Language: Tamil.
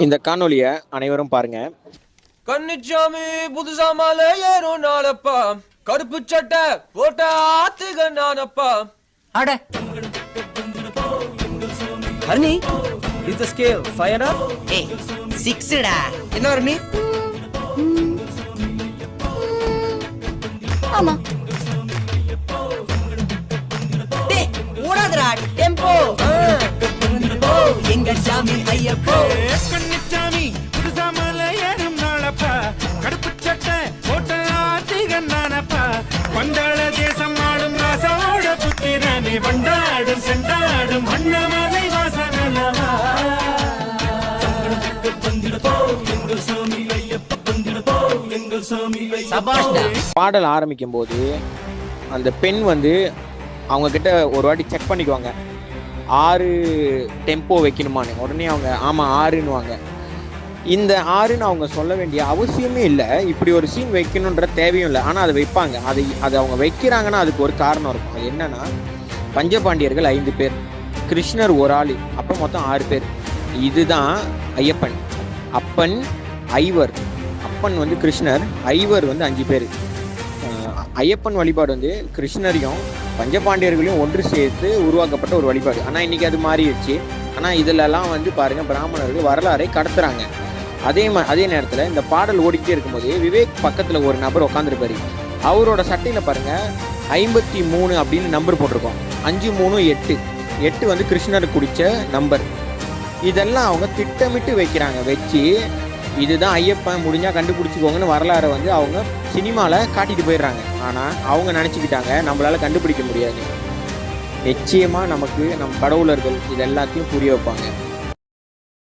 இந்த காணொலியை அனைவரும் பாருங்க. கன்னிச்சாமி புதுசா மாலை ஏறும் நாளப்பா, கருப்பு சட்டை போட்ட ஆத்துக நானப்பா. அட ஹர்னி, இஸ் தி ஸ்கேல் 5 ஏய் 6 டா. என்ன ஹர்னி? ஆமா. டேய் ஓடாதடா, டெம்போ. எங்க சாமி ஐயப்போ. கன்னிச்சாமி புதுசா மாலை ஏறும் நாளப்பா, கருப்பு சட்டை போட்ட ஆத்திகன் நானப்பா. வண்டாள தேசம் ஆடும் ராசாவோட புத்திரனே, வண்டாடும் செண்டாடும் அண்ணாமலை வாசனல்லவா. சபாஷ்டா. பாடல் ஆரம்பிக்கும் போது அந்த பெண் வந்து அவங்க கிட்ட ஒரு வாட்டி செக் பண்ணிக்குவாங்க, 6 டெம்போ வைக்கணுமான்னு. உடனே அவங்க ஆமாம் 6ன்னுவாங்க. இந்த 6ன்னு அவங்க சொல்ல வேண்டிய அவசியமே இல்லை, இப்படி ஒரு சீன் வைக்கணுன்ற தேவையும் இல்லை. ஆனால் அதை வைப்பாங்க. அதை அவங்க வைக்கிறாங்கன்னா அதுக்கு ஒரு காரணம் இருக்கும். அது என்னன்னா, பஞ்சபாண்டியர்கள் 5 பேர், கிருஷ்ணர் ஒரு ஆள், அப்போ மொத்தம் 6 பேர். இதுதான் ஐயப்பன். அப்பன் ஐவர், அப்பன் வந்து கிருஷ்ணர், ஐவர் வந்து 5 பேர். ஐயப்பன் வழிபாடு வந்து கிருஷ்ணரையும் பஞ்சபாண்டியர்களையும் ஒன்று சேர்த்து உருவாக்கப்பட்ட ஒரு வழிபாடு. ஆனால் இன்றைக்கி அது மாறிடுச்சு. ஆனால் இதிலெல்லாம் வந்து பாருங்கள், பிராமணர்கள் வரலாறை கடத்துறாங்க. அதே நேரத்தில் இந்த பாடல் ஓடிக்கிட்டே இருக்கும்போது விவேக் பக்கத்தில் ஒரு நபர் உட்காந்துருப்பாரு. அவரோட சட்டையில் பாருங்கள் 53 அப்படின்னு நம்பர் போட்டிருக்கோம். 5 3 8, 8 வந்து கிருஷ்ணர் குடித்த நம்பர். இதெல்லாம் அவங்க திட்டமிட்டு வைக்கிறாங்க. வச்சு இதுதான் ஐயப்பன், முடிஞ்சால் கண்டுபிடிச்சிக்கோங்கன்னு வரலாறை வந்து அவங்க சினிமாவில் காட்டிட்டு போயிடுறாங்க. ஆனால் அவங்க நினச்சிக்கிட்டாங்க நம்மளால் கண்டுபிடிக்க முடியாது. நிச்சயமாக நமக்கு நம் கடவுளர்கள் இது எல்லாத்தையும் புரிய வைப்பாங்க.